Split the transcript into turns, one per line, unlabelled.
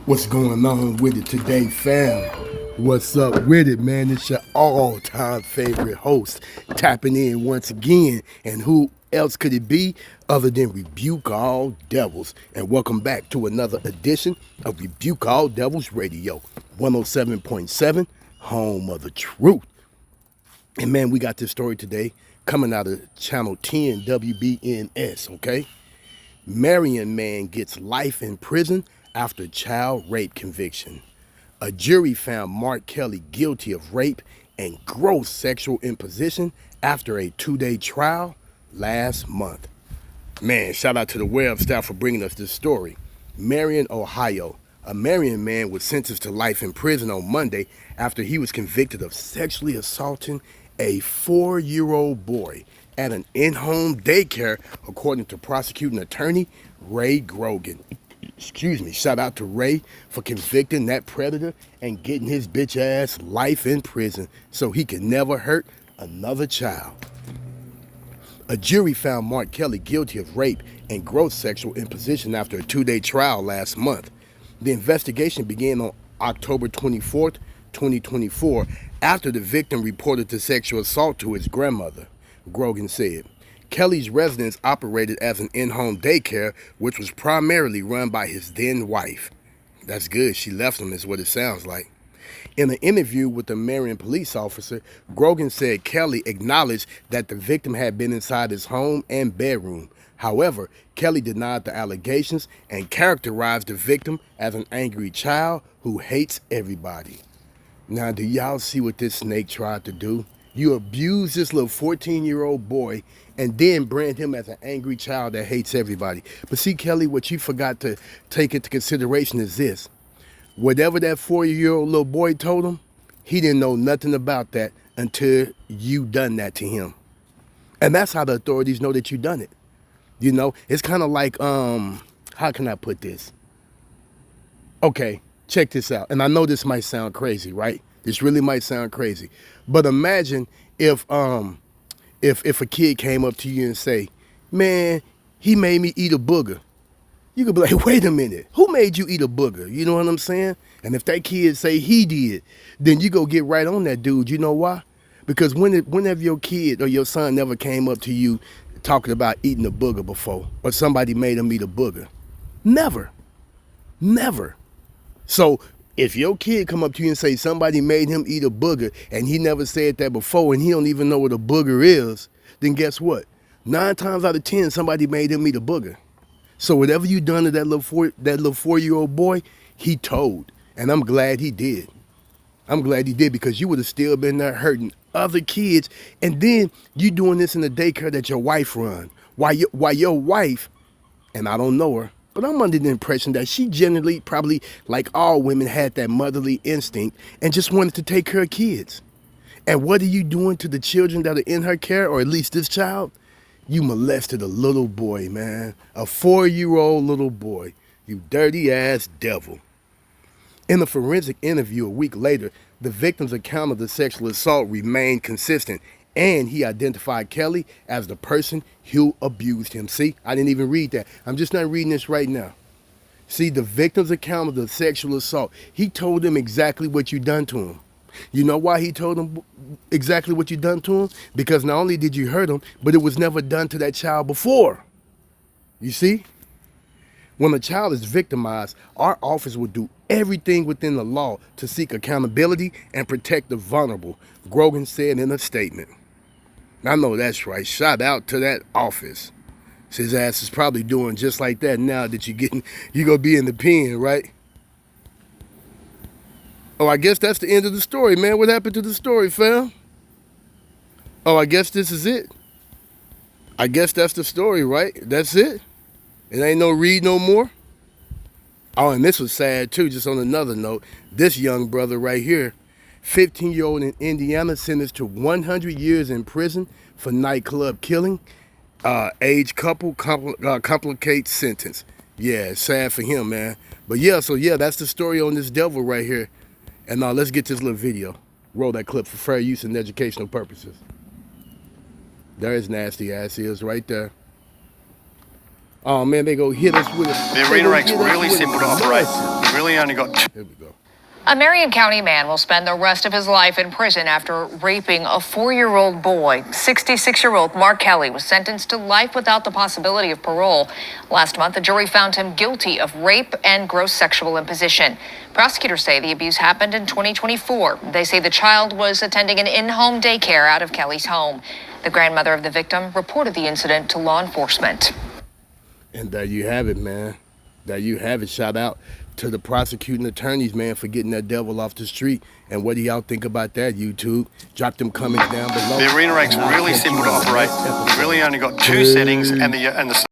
What's going on with it today, fam? What's up with it, man? It's your all-time favorite host tapping in once again. And who else could it be other than Rebuke All Devils? And welcome back to another edition of Rebuke All Devils Radio, 107.7, home of the truth. And man, we got this story today coming out of Channel 10 WBNS, okay? Marion man gets life in prison after child rape conviction. A jury found Mark Kelley guilty of rape and gross sexual imposition after a 2-day trial last month. Man, shout out to the web staff for bringing us this story. Marion, Ohio. A Marion man was sentenced to life in prison on Monday after he was convicted of sexually assaulting a 4-year-old boy at an in-home daycare, according to prosecuting attorney Ray Grogan. Shout out to Ray for convicting that predator and getting his bitch ass life in prison so he can never hurt another child. A jury found Mark Kelley guilty of rape and gross sexual imposition after a 2-day trial last month. The investigation began on October 24th, 2024, after the victim reported the sexual assault to his grandmother, Grogan said. Kelley's residence operated as an in-home daycare, which was primarily run by his then wife. That's good, she left him is what it sounds like. In an interview with the Marion police officer, Grogan said Kelley acknowledged that the victim had been inside his home and bedroom. However, Kelley denied the allegations and characterized the victim as an angry child who hates everybody. Now, do y'all see what this snake tried to do? You abuse this little 14-year-old boy and then brand him as an angry child that hates everybody. But see, Kelley, what you forgot to take into consideration is this. Whatever that 4-year-old little boy told him, he didn't know nothing about that until you done that to him. And that's how the authorities know that you done it. You know, it's kind of like, how can I put this? Okay, check this out. And I know this might sound crazy, right? This really might sound crazy. But imagine if a kid came up to you and say, man, he made me eat a booger. You could be like, wait a minute, who made you eat a booger? You know what I'm saying? And if that kid say he did, then you go get right on that dude. You know why? Because whenever your kid or your son never came up to you talking about eating a booger before, or somebody made him eat a booger. Never. So if your kid come up to you and say somebody made him eat a booger and he never said that before and he don't even know what a booger is, then guess what? 9 times out of 10, somebody made him eat a booger. So whatever you done to that little 4-year-old boy, he told. And I'm glad he did. I'm glad he did, because you would have still been there hurting other kids. And then you doing this in the daycare that your wife run. Why your wife, and I don't know her, but I'm under the impression that she generally, probably like all women, had that motherly instinct and just wanted to take care of kids. And what are you doing to the children that are in her care, or at least this child? You molested a little boy, man. A 4-year-old little boy. You dirty ass devil. In a forensic interview a week later, the victim's account of the sexual assault remained consistent, and he identified Kelley as the person who abused him. See, I didn't even read that. I'm just not reading this right now. See, the victim's account of the sexual assault, he told him exactly what you done to him. You know why he told him exactly what you done to him? Because not only did you hurt him, but it was never done to that child before. You see? When a child is victimized, our office will do everything within the law to seek accountability and protect the vulnerable, Grogan said in a statement. I know that's right. Shout out to that office. His ass is probably doing just like that now that you gonna be in the pen, right? Oh, I guess that's the end of the story, man. What happened to the story, fam? Oh, I guess this is it. I guess that's the story, right? That's it? It ain't no read no more? Oh, and this was sad too, just on another note. This young brother right here, 15-year-old in Indiana, sentenced to 100 years in prison for nightclub killing. Age couple complicates sentence. Yeah, it's sad for him, man. But yeah, so yeah, that's the story on this devil right here. And now let's get this little video. Roll that clip for fair use and educational purposes. There his nasty ass is right there. Oh man, they go hit us with it.
The arena rank's really simple to operate. really only got two.
Here we go.
A Marion County man will spend the rest of his life in prison after raping a 4-year-old boy. 66-year-old Mark Kelley was sentenced to life without the possibility of parole. Last month, the jury found him guilty of rape and gross sexual imposition. Prosecutors say the abuse happened in 2024. They say the child was attending an in-home daycare out of Kelley's home. The grandmother of the victim reported the incident to law enforcement.
And there you have it, man. There you have it. Shout out to the prosecuting attorneys, man, for getting that devil off the street. And what do y'all think about that, YouTube? Drop them comments down below.
The arena rake's really simple to operate. You've really only got two settings and the